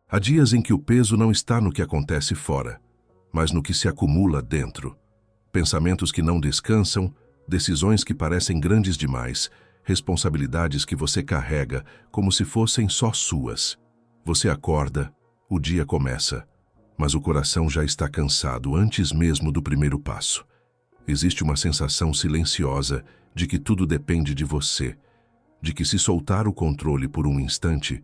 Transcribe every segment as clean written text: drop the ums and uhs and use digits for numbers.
Há dias em que o peso não está no que acontece fora, mas no que se acumula dentro. Pensamentos que não descansam, decisões que parecem grandes demais, responsabilidades que você carrega como se fossem só suas. Você acorda, o dia começa, mas o coração já está cansado antes mesmo do primeiro passo. Existe uma sensação silenciosa de que tudo depende de você, de que se soltar o controle por um instante,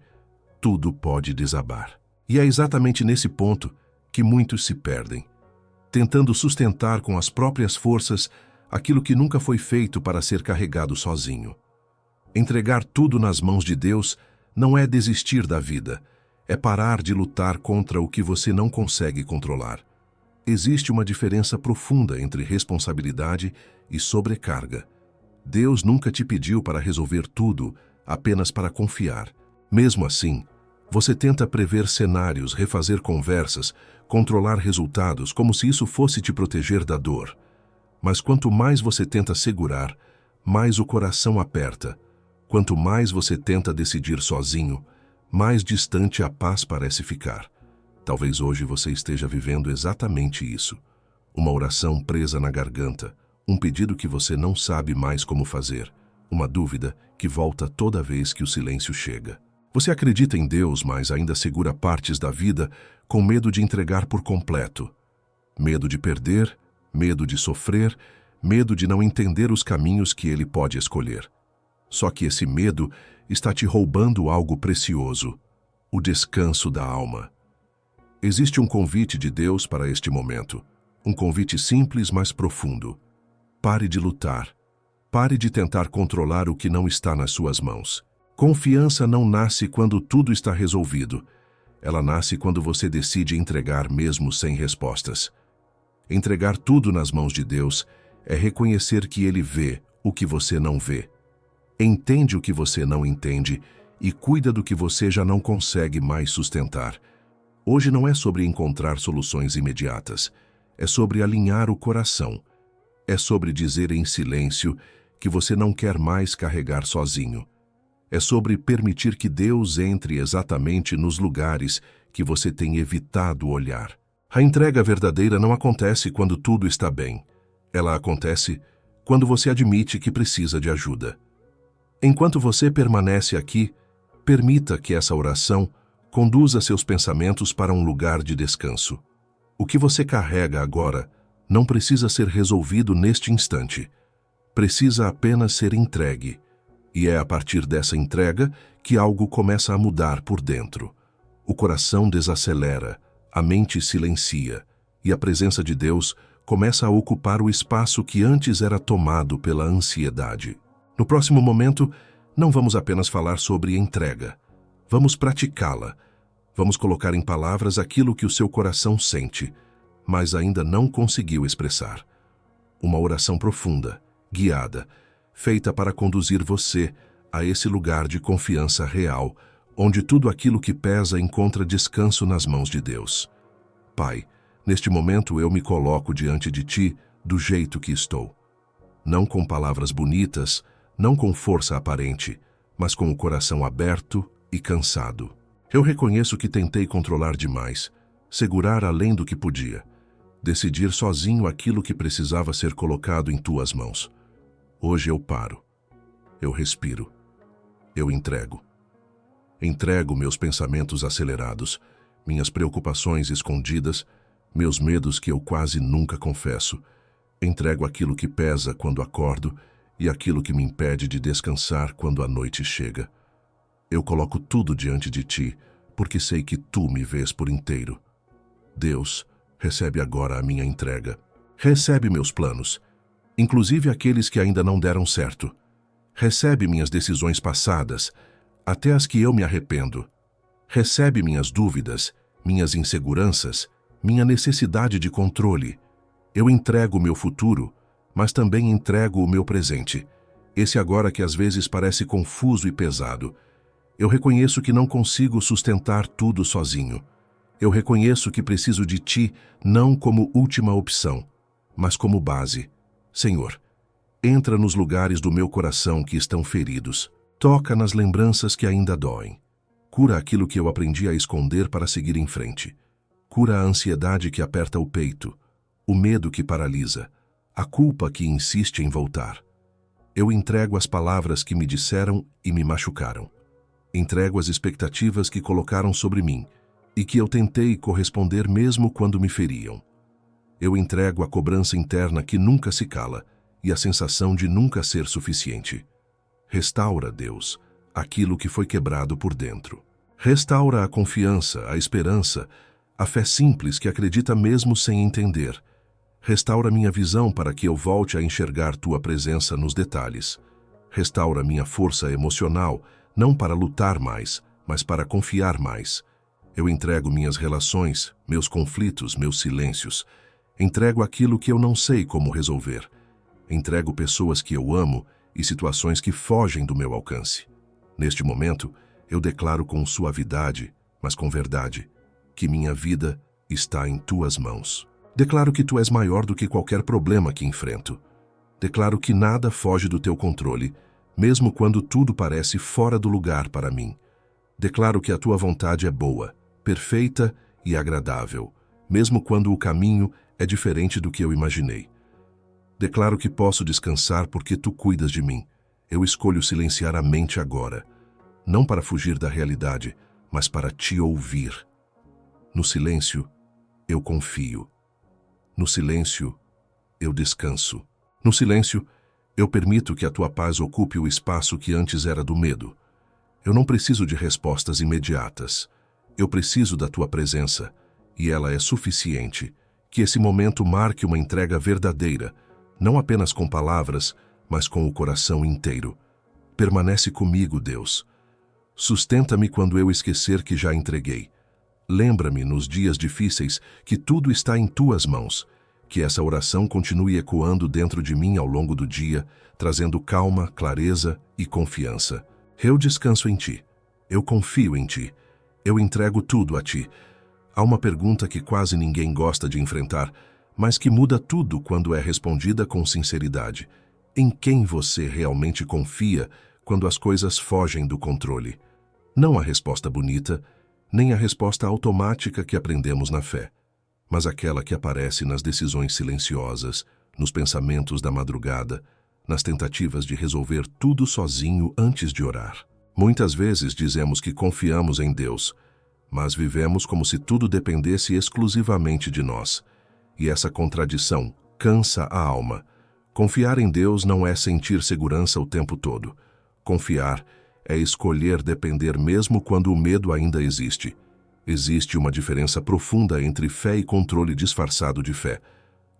tudo pode desabar. E é exatamente nesse ponto que muitos se perdem, tentando sustentar com as próprias forças aquilo que nunca foi feito para ser carregado sozinho. Entregar tudo nas mãos de Deus não é desistir da vida, é parar de lutar contra o que você não consegue controlar. Existe uma diferença profunda entre responsabilidade e sobrecarga. Deus nunca te pediu para resolver tudo, apenas para confiar. Mesmo assim, você tenta prever cenários, refazer conversas, controlar resultados, como se isso fosse te proteger da dor. Mas quanto mais você tenta segurar, mais o coração aperta. Quanto mais você tenta decidir sozinho, mais distante a paz parece ficar. Talvez hoje você esteja vivendo exatamente isso. Uma oração presa na garganta, um pedido que você não sabe mais como fazer, uma dúvida que volta toda vez que o silêncio chega. Você acredita em Deus, mas ainda segura partes da vida com medo de entregar por completo. Medo de perder, medo de sofrer, medo de não entender os caminhos que Ele pode escolher. Só que esse medo está te roubando algo precioso, o descanso da alma. Existe um convite de Deus para este momento, um convite simples, mas profundo. Pare de lutar. Pare de tentar controlar o que não está nas suas mãos. Confiança não nasce quando tudo está resolvido. Ela nasce quando você decide entregar mesmo sem respostas. Entregar tudo nas mãos de Deus é reconhecer que Ele vê o que você não vê. Entende o que você não entende e cuida do que você já não consegue mais sustentar. Hoje não é sobre encontrar soluções imediatas. É sobre alinhar o coração. É sobre dizer em silêncio que você não quer mais carregar sozinho. É sobre permitir que Deus entre exatamente nos lugares que você tem evitado olhar. A entrega verdadeira não acontece quando tudo está bem. Ela acontece quando você admite que precisa de ajuda. Enquanto você permanece aqui, permita que essa oração conduza seus pensamentos para um lugar de descanso. O que você carrega agora não precisa ser resolvido neste instante. Precisa apenas ser entregue. E é a partir dessa entrega que algo começa a mudar por dentro. O coração desacelera, a mente silencia, e a presença de Deus começa a ocupar o espaço que antes era tomado pela ansiedade. No próximo momento, não vamos apenas falar sobre entrega. Vamos praticá-la. Vamos colocar em palavras aquilo que o seu coração sente, mas ainda não conseguiu expressar. Uma oração profunda, guiada, feita para conduzir você a esse lugar de confiança real, onde tudo aquilo que pesa encontra descanso nas mãos de Deus. Pai, neste momento eu me coloco diante de Ti do jeito que estou. Não com palavras bonitas, não com força aparente, mas com o coração aberto e cansado. Eu reconheço que tentei controlar demais, segurar além do que podia, decidir sozinho aquilo que precisava ser colocado em Tuas mãos. Hoje eu paro, eu respiro, eu entrego. Entrego meus pensamentos acelerados, minhas preocupações escondidas, meus medos que eu quase nunca confesso. Entrego aquilo que pesa quando acordo e aquilo que me impede de descansar quando a noite chega. Eu coloco tudo diante de Ti, porque sei que Tu me vês por inteiro. Deus, recebe agora a minha entrega. Recebe meus planos, inclusive aqueles que ainda não deram certo. Recebe minhas decisões passadas, até as que eu me arrependo. Recebe minhas dúvidas, minhas inseguranças, minha necessidade de controle. Eu entrego o meu futuro, mas também entrego o meu presente, esse agora que às vezes parece confuso e pesado. Eu reconheço que não consigo sustentar tudo sozinho. Eu reconheço que preciso de Ti não como última opção, mas como base. Senhor, entra nos lugares do meu coração que estão feridos. Toca nas lembranças que ainda doem. Cura aquilo que eu aprendi a esconder para seguir em frente. Cura a ansiedade que aperta o peito, o medo que paralisa, a culpa que insiste em voltar. Eu entrego as palavras que me disseram e me machucaram. Entrego as expectativas que colocaram sobre mim e que eu tentei corresponder mesmo quando me feriam. Eu entrego a cobrança interna que nunca se cala e a sensação de nunca ser suficiente. Restaura, Deus, aquilo que foi quebrado por dentro. Restaura a confiança, a esperança, a fé simples que acredita mesmo sem entender. Restaura minha visão para que eu volte a enxergar Tua presença nos detalhes. Restaura minha força emocional, não para lutar mais, mas para confiar mais. Eu entrego minhas relações, meus conflitos, meus silêncios. Entrego aquilo que eu não sei como resolver. Entrego pessoas que eu amo e situações que fogem do meu alcance. Neste momento, eu declaro com suavidade, mas com verdade, que minha vida está em Tuas mãos. Declaro que Tu és maior do que qualquer problema que enfrento. Declaro que nada foge do Teu controle, mesmo quando tudo parece fora do lugar para mim. Declaro que a Tua vontade é boa, perfeita e agradável, mesmo quando o caminho é diferente do que eu imaginei. Declaro que posso descansar porque Tu cuidas de mim. Eu escolho silenciar a mente agora, não para fugir da realidade, mas para Te ouvir. No silêncio, eu confio. No silêncio, eu descanso. No silêncio, eu permito que a Tua paz ocupe o espaço que antes era do medo. Eu não preciso de respostas imediatas. Eu preciso da Tua presença, e ela é suficiente. Que esse momento marque uma entrega verdadeira, não apenas com palavras, mas com o coração inteiro. Permanece comigo, Deus. Sustenta-me quando eu esquecer que já entreguei. Lembra-me nos dias difíceis que tudo está em Tuas mãos. Que essa oração continue ecoando dentro de mim ao longo do dia, trazendo calma, clareza e confiança. Eu descanso em Ti. Eu confio em Ti. Eu entrego tudo a Ti. Há uma pergunta que quase ninguém gosta de enfrentar, mas que muda tudo quando é respondida com sinceridade. Em quem você realmente confia quando as coisas fogem do controle? Não a resposta bonita, nem a resposta automática que aprendemos na fé, mas aquela que aparece nas decisões silenciosas, nos pensamentos da madrugada, nas tentativas de resolver tudo sozinho antes de orar. Muitas vezes dizemos que confiamos em Deus, mas vivemos como se tudo dependesse exclusivamente de nós. E essa contradição cansa a alma. Confiar em Deus não é sentir segurança o tempo todo. Confiar é escolher depender mesmo quando o medo ainda existe. Existe uma diferença profunda entre fé e controle disfarçado de fé.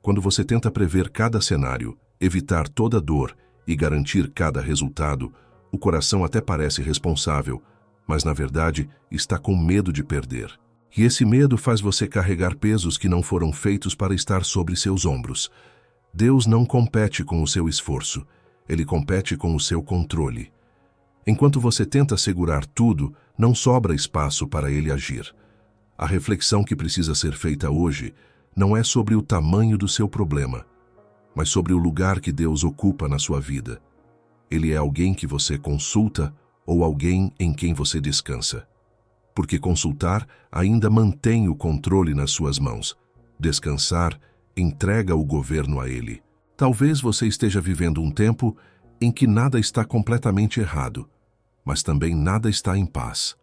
Quando você tenta prever cada cenário, evitar toda dor e garantir cada resultado, o coração até parece responsável, mas na verdade está com medo de perder. E esse medo faz você carregar pesos que não foram feitos para estar sobre seus ombros. Deus não compete com o seu esforço, Ele compete com o seu controle. Enquanto você tenta segurar tudo, não sobra espaço para Ele agir. A reflexão que precisa ser feita hoje não é sobre o tamanho do seu problema, mas sobre o lugar que Deus ocupa na sua vida. Ele é alguém que você consulta ou alguém em quem você descansa? Porque consultar ainda mantém o controle nas suas mãos. Descansar entrega o governo a Ele. Talvez você esteja vivendo um tempo em que nada está completamente errado, mas também nada está em paz.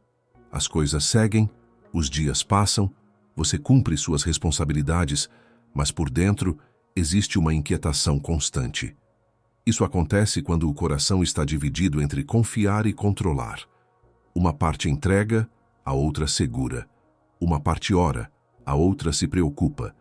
As coisas seguem, os dias passam, você cumpre suas responsabilidades, mas por dentro existe uma inquietação constante. Isso acontece quando o coração está dividido entre confiar e controlar. Uma parte entrega, a outra segura. Uma parte ora, a outra se preocupa.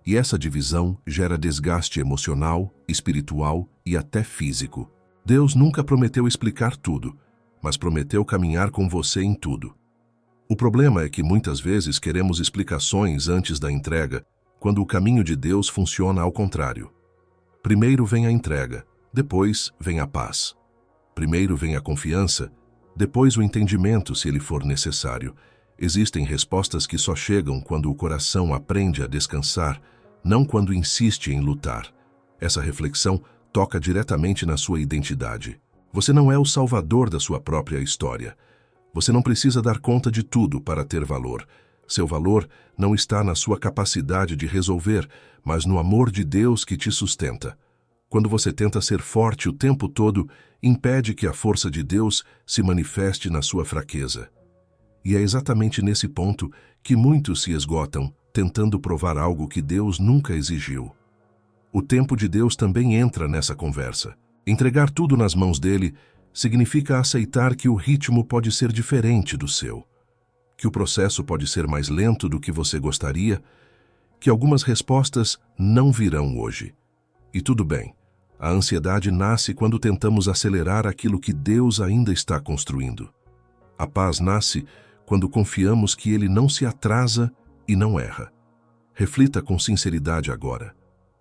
E essa divisão gera desgaste emocional, espiritual e até físico. Deus nunca prometeu explicar tudo, mas prometeu caminhar com você em tudo. O problema é que muitas vezes queremos explicações antes da entrega, quando o caminho de Deus funciona ao contrário. Primeiro vem a entrega, depois vem a paz. Primeiro vem a confiança, depois o entendimento, se ele for necessário. Existem respostas que só chegam quando o coração aprende a descansar, não quando insiste em lutar. Essa reflexão toca diretamente na sua identidade. Você não é o salvador da sua própria história. Você não precisa dar conta de tudo para ter valor. Seu valor não está na sua capacidade de resolver, mas no amor de Deus que te sustenta. Quando você tenta ser forte o tempo todo, impede que a força de Deus se manifeste na sua fraqueza. E é exatamente nesse ponto que muitos se esgotam, tentando provar algo que Deus nunca exigiu. O tempo de Deus também entra nessa conversa. Entregar tudo nas mãos dele significa aceitar que o ritmo pode ser diferente do seu, que o processo pode ser mais lento do que você gostaria, que algumas respostas não virão hoje. E tudo bem, a ansiedade nasce quando tentamos acelerar aquilo que Deus ainda está construindo. A paz nasce quando confiamos que Ele não se atrasa e não erra. Reflita com sinceridade agora.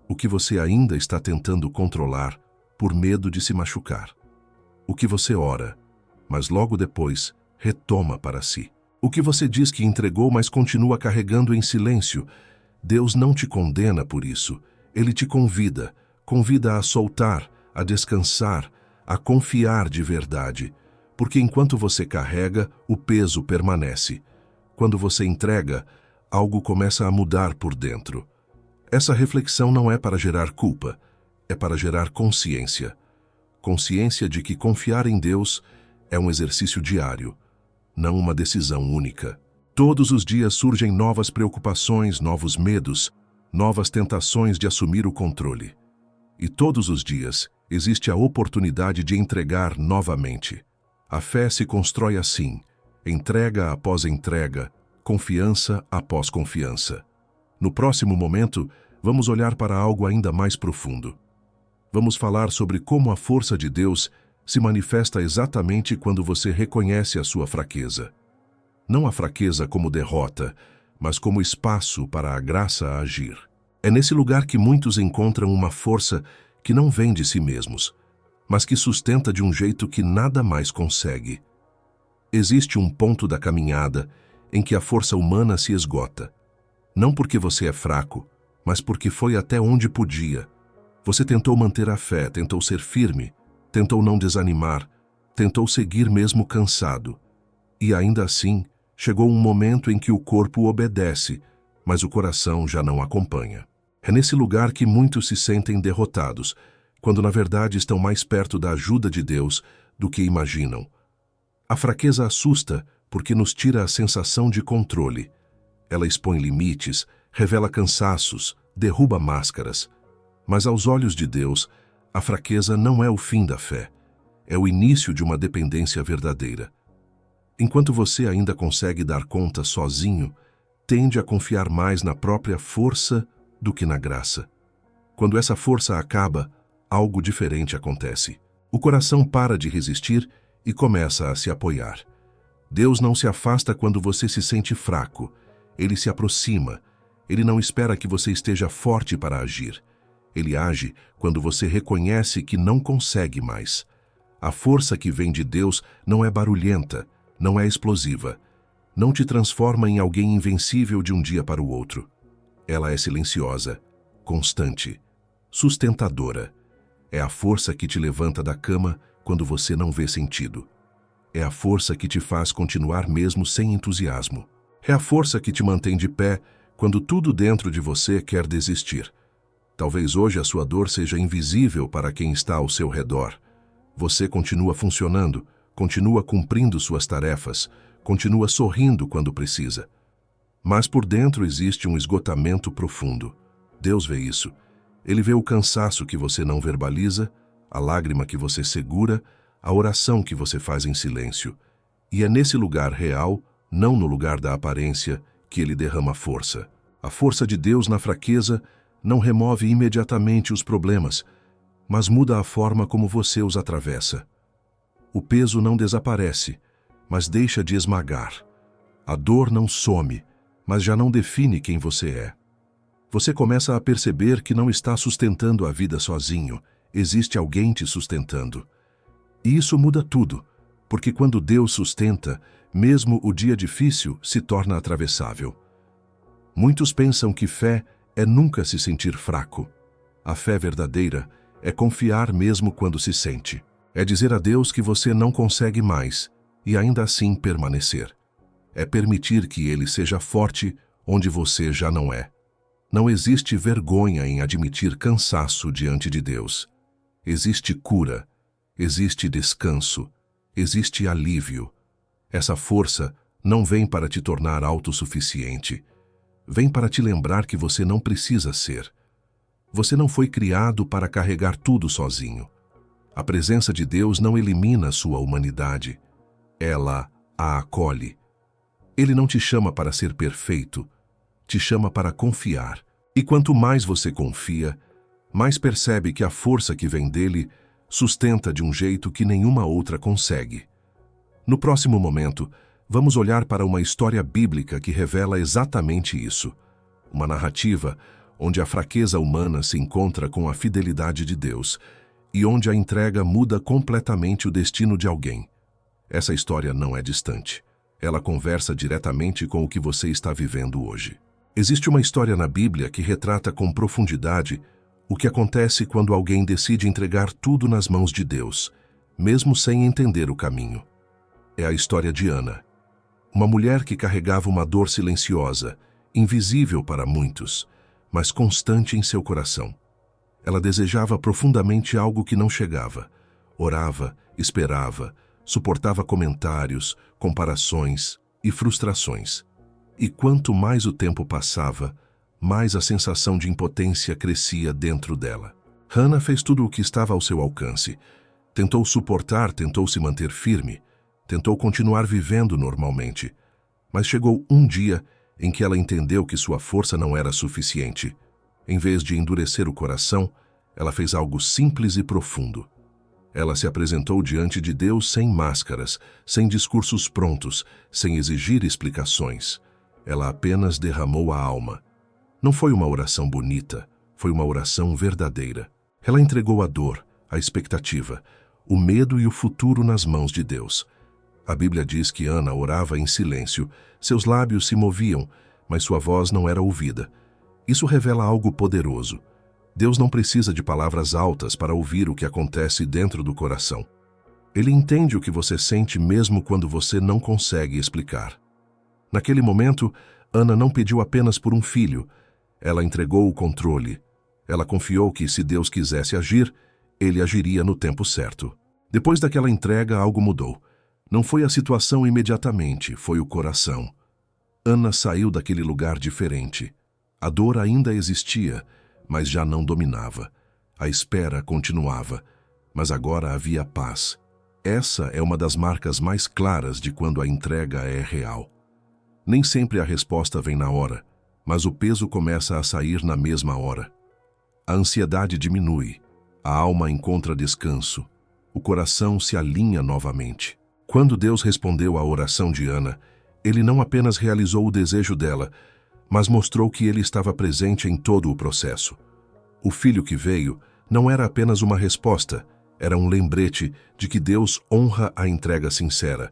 O que você ainda está tentando controlar por medo de se machucar? O que você ora, mas logo depois retoma para si? O que você diz que entregou, mas continua carregando em silêncio? Deus não te condena por isso. Ele te convida a soltar, a descansar, a confiar de verdade. Porque enquanto você carrega, o peso permanece. Quando você entrega, algo começa a mudar por dentro. Essa reflexão não é para gerar culpa, é para gerar consciência. Consciência de que confiar em Deus é um exercício diário, não uma decisão única. Todos os dias surgem novas preocupações, novos medos, novas tentações de assumir o controle. E todos os dias existe a oportunidade de entregar novamente. A fé se constrói assim, entrega após entrega, confiança após confiança. No próximo momento, vamos olhar para algo ainda mais profundo. Vamos falar sobre como a força de Deus se manifesta exatamente quando você reconhece a sua fraqueza. Não a fraqueza como derrota, mas como espaço para a graça agir. É nesse lugar que muitos encontram uma força que não vem de si mesmos, mas que sustenta de um jeito que nada mais consegue. Existe um ponto da caminhada em que a força humana se esgota. Não porque você é fraco, mas porque foi até onde podia. Você tentou manter a fé, tentou ser firme, tentou não desanimar, tentou seguir mesmo cansado. E ainda assim, chegou um momento em que o corpo obedece, mas o coração já não acompanha. É nesse lugar que muitos se sentem derrotados, quando na verdade estão mais perto da ajuda de Deus do que imaginam. A fraqueza assusta porque nos tira a sensação de controle. Ela expõe limites, revela cansaços, derruba máscaras. Mas aos olhos de Deus, a fraqueza não é o fim da fé. É o início de uma dependência verdadeira. Enquanto você ainda consegue dar conta sozinho, tende a confiar mais na própria força do que na graça. Quando essa força acaba, algo diferente acontece. O coração para de resistir e começa a se apoiar. Deus não se afasta quando você se sente fraco. Ele se aproxima. Ele não espera que você esteja forte para agir. Ele age quando você reconhece que não consegue mais. A força que vem de Deus não é barulhenta, não é explosiva. Não te transforma em alguém invencível de um dia para o outro. Ela é silenciosa, constante, sustentadora. É a força que te levanta da cama quando você não vê sentido. É a força que te faz continuar mesmo sem entusiasmo. É a força que te mantém de pé quando tudo dentro de você quer desistir. Talvez hoje a sua dor seja invisível para quem está ao seu redor. Você continua funcionando, continua cumprindo suas tarefas, continua sorrindo quando precisa. Mas por dentro existe um esgotamento profundo. Deus vê isso. Ele vê o cansaço que você não verbaliza, a lágrima que você segura, a oração que você faz em silêncio. E é nesse lugar real, não no lugar da aparência, que ele derrama força. A força de Deus na fraqueza não remove imediatamente os problemas, mas muda a forma como você os atravessa. O peso não desaparece, mas deixa de esmagar. A dor não some, mas já não define quem você é. Você começa a perceber que não está sustentando a vida sozinho, existe alguém te sustentando. E isso muda tudo, porque quando Deus sustenta, mesmo o dia difícil se torna atravessável. Muitos pensam que fé é nunca se sentir fraco. A fé verdadeira é confiar mesmo quando se sente. É dizer a Deus que você não consegue mais e ainda assim permanecer. É permitir que Ele seja forte onde você já não é. Não existe vergonha em admitir cansaço diante de Deus. Existe cura, existe descanso, existe alívio. Essa força não vem para te tornar autossuficiente. Vem para te lembrar que você não precisa ser. Você não foi criado para carregar tudo sozinho. A presença de Deus não elimina sua humanidade. Ela a acolhe. Ele não te chama para ser perfeito, te chama para confiar. E quanto mais você confia, mais percebe que a força que vem dele sustenta de um jeito que nenhuma outra consegue. No próximo momento, vamos olhar para uma história bíblica que revela exatamente isso. Uma narrativa onde a fraqueza humana se encontra com a fidelidade de Deus e onde a entrega muda completamente o destino de alguém. Essa história não é distante. Ela conversa diretamente com o que você está vivendo hoje. Existe uma história na Bíblia que retrata com profundidade o que acontece quando alguém decide entregar tudo nas mãos de Deus, mesmo sem entender o caminho. É a história de Ana, uma mulher que carregava uma dor silenciosa, invisível para muitos, mas constante em seu coração. Ela desejava profundamente algo que não chegava. Orava, esperava, suportava comentários, comparações e frustrações. E quanto mais o tempo passava, mais a sensação de impotência crescia dentro dela. Hannah fez tudo o que estava ao seu alcance. Tentou suportar, tentou se manter firme, tentou continuar vivendo normalmente. Mas chegou um dia em que ela entendeu que sua força não era suficiente. Em vez de endurecer o coração, ela fez algo simples e profundo. Ela se apresentou diante de Deus sem máscaras, sem discursos prontos, sem exigir explicações. Ela apenas derramou a alma. Não foi uma oração bonita, foi uma oração verdadeira. Ela entregou a dor, a expectativa, o medo e o futuro nas mãos de Deus. A Bíblia diz que Ana orava em silêncio, seus lábios se moviam, mas sua voz não era ouvida. Isso revela algo poderoso. Deus não precisa de palavras altas para ouvir o que acontece dentro do coração. Ele entende o que você sente mesmo quando você não consegue explicar. Naquele momento, Ana não pediu apenas por um filho. Ela entregou o controle. Ela confiou que, se Deus quisesse agir, ele agiria no tempo certo. Depois daquela entrega, algo mudou. Não foi a situação imediatamente, foi o coração. Ana saiu daquele lugar diferente. A dor ainda existia, mas já não dominava. A espera continuava, mas agora havia paz. Essa é uma das marcas mais claras de quando a entrega é real. Nem sempre a resposta vem na hora, mas o peso começa a sair na mesma hora. A ansiedade diminui, a alma encontra descanso, o coração se alinha novamente. Quando Deus respondeu à oração de Ana, ele não apenas realizou o desejo dela, mas mostrou que ele estava presente em todo o processo. O filho que veio não era apenas uma resposta, era um lembrete de que Deus honra a entrega sincera.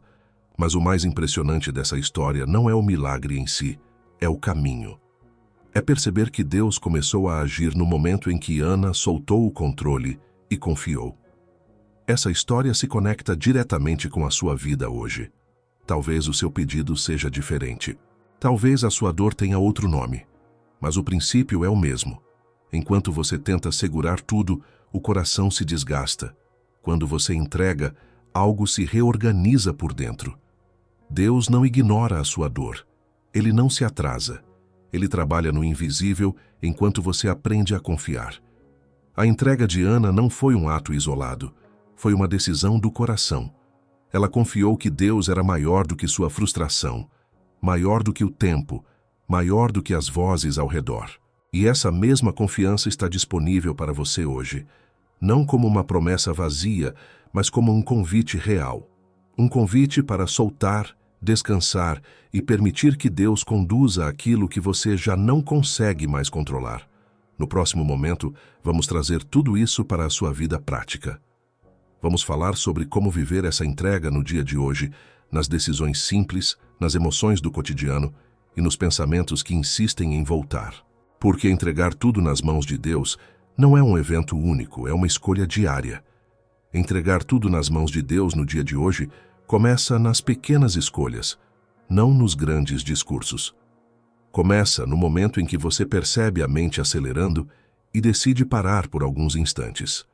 Mas o mais impressionante dessa história não é o milagre em si, é o caminho. É perceber que Deus começou a agir no momento em que Ana soltou o controle e confiou. Essa história se conecta diretamente com a sua vida hoje. Talvez o seu pedido seja diferente. Talvez a sua dor tenha outro nome, mas o princípio é o mesmo. Enquanto você tenta segurar tudo, o coração se desgasta. Quando você entrega, algo se reorganiza por dentro. Deus não ignora a sua dor. Ele não se atrasa. Ele trabalha no invisível enquanto você aprende a confiar. A entrega de Ana não foi um ato isolado. Foi uma decisão do coração. Ela confiou que Deus era maior do que sua frustração, maior do que o tempo, maior do que as vozes ao redor. E essa mesma confiança está disponível para você hoje, não como uma promessa vazia, mas como um convite real. Um convite para soltar, descansar e permitir que Deus conduza aquilo que você já não consegue mais controlar. No próximo momento, vamos trazer tudo isso para a sua vida prática. Vamos falar sobre como viver essa entrega no dia de hoje, nas decisões simples, nas emoções do cotidiano e nos pensamentos que insistem em voltar. Porque entregar tudo nas mãos de Deus não é um evento único, é uma escolha diária. Entregar tudo nas mãos de Deus no dia de hoje Começa nas pequenas escolhas, não nos grandes discursos. Começa no momento em que você percebe a mente acelerando e decide parar por alguns instantes.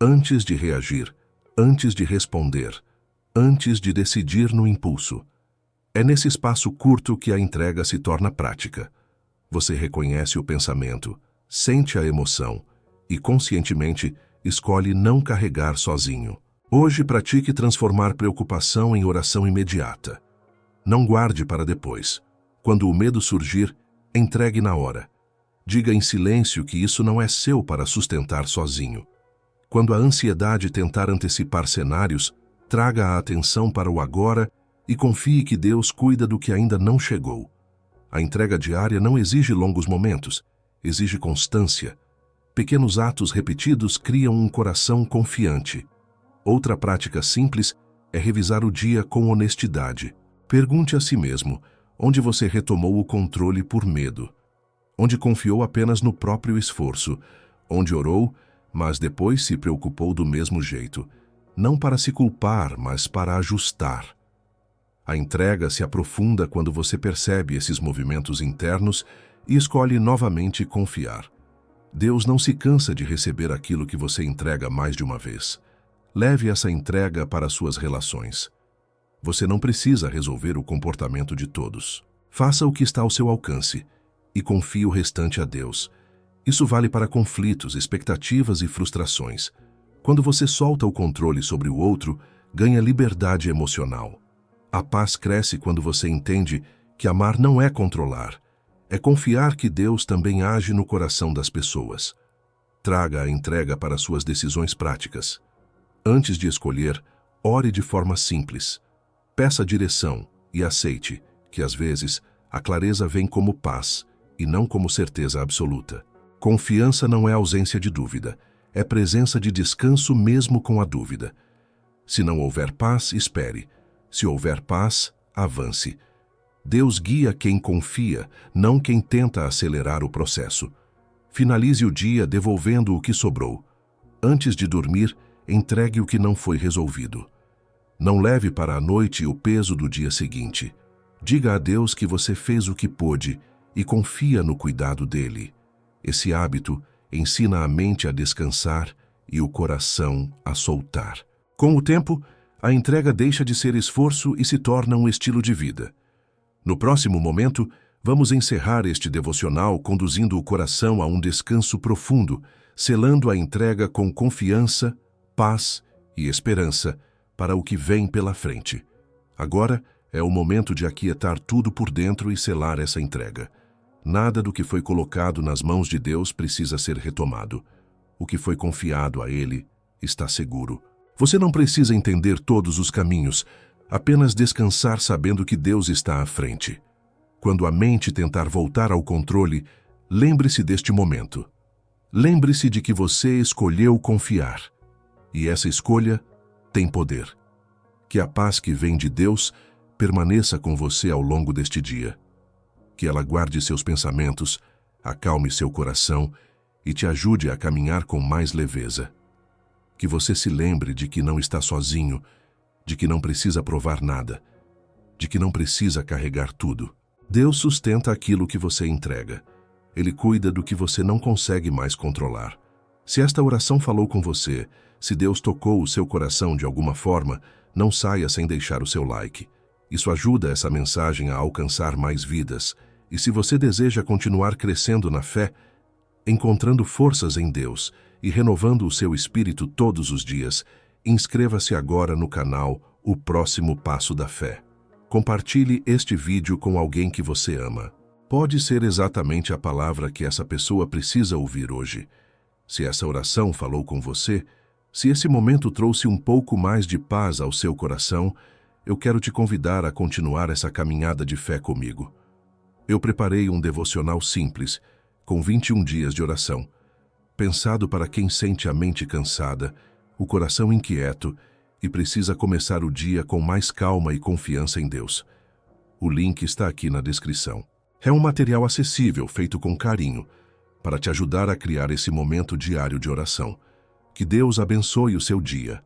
Antes de reagir, antes de responder, antes de decidir no impulso. É nesse espaço curto que a entrega se torna prática. Você reconhece o pensamento, sente a emoção e, conscientemente, escolhe não carregar sozinho. Hoje pratique transformar preocupação em oração imediata. Não guarde para depois. Quando o medo surgir, entregue na hora. Diga em silêncio que isso não é seu para sustentar sozinho. Quando a ansiedade tentar antecipar cenários, traga a atenção para o agora e confie que Deus cuida do que ainda não chegou. A entrega diária não exige longos momentos, exige constância. Pequenos atos repetidos criam um coração confiante. Outra prática simples é revisar o dia com honestidade. Pergunte a si mesmo onde você retomou o controle por medo, onde confiou apenas no próprio esforço, onde orou, mas depois se preocupou do mesmo jeito, não para se culpar, mas para ajustar. A entrega se aprofunda quando você percebe esses movimentos internos e escolhe novamente confiar. Deus não se cansa de receber aquilo que você entrega mais de uma vez. Leve essa entrega para suas relações. Você não precisa resolver o comportamento de todos. Faça o que está ao seu alcance e confie o restante a Deus. Isso vale para conflitos, expectativas e frustrações. Quando você solta o controle sobre o outro, ganha liberdade emocional. A paz cresce quando você entende que amar não é controlar, é confiar que Deus também age no coração das pessoas. Traga a entrega para suas decisões práticas. Antes de escolher, ore de forma simples. Peça direção e aceite que, às vezes, a clareza vem como paz e não como certeza absoluta. Confiança não é ausência de dúvida, é presença de descanso mesmo com a dúvida. Se não houver paz, espere. Se houver paz, avance. Deus guia quem confia, não quem tenta acelerar o processo. Finalize o dia devolvendo o que sobrou. Antes de dormir, entregue o que não foi resolvido. Não leve para a noite o peso do dia seguinte. Diga a Deus que você fez o que pôde e confia no cuidado dele. Esse hábito ensina a mente a descansar e o coração a soltar. Com o tempo, a entrega deixa de ser esforço e se torna um estilo de vida. No próximo momento, vamos encerrar este devocional conduzindo o coração a um descanso profundo, selando a entrega com confiança, paz e esperança para o que vem pela frente. Agora é o momento de aquietar tudo por dentro e selar essa entrega. Nada do que foi colocado nas mãos de Deus precisa ser retomado. O que foi confiado a Ele está seguro. Você não precisa entender todos os caminhos, apenas descansar sabendo que Deus está à frente. Quando a mente tentar voltar ao controle, lembre-se deste momento. Lembre-se de que você escolheu confiar. E essa escolha tem poder. Que a paz que vem de Deus permaneça com você ao longo deste dia. Que ela guarde seus pensamentos, acalme seu coração e te ajude a caminhar com mais leveza. Que você se lembre de que não está sozinho, de que não precisa provar nada, de que não precisa carregar tudo. Deus sustenta aquilo que você entrega. Ele cuida do que você não consegue mais controlar. Se esta oração falou com você, se Deus tocou o seu coração de alguma forma, não saia sem deixar o seu like. Isso ajuda essa mensagem a alcançar mais vidas. E se você deseja continuar crescendo na fé, encontrando forças em Deus e renovando o seu espírito todos os dias, inscreva-se agora no canal O Próximo Passo da Fé. Compartilhe este vídeo com alguém que você ama. Pode ser exatamente a palavra que essa pessoa precisa ouvir hoje. Se essa oração falou com você, se esse momento trouxe um pouco mais de paz ao seu coração, eu quero te convidar a continuar essa caminhada de fé comigo. Eu preparei um devocional simples, com 21 dias de oração, pensado para quem sente a mente cansada, o coração inquieto e precisa começar o dia com mais calma e confiança em Deus. O link está aqui na descrição. É um material acessível, feito com carinho, para te ajudar a criar esse momento diário de oração. Que Deus abençoe o seu dia.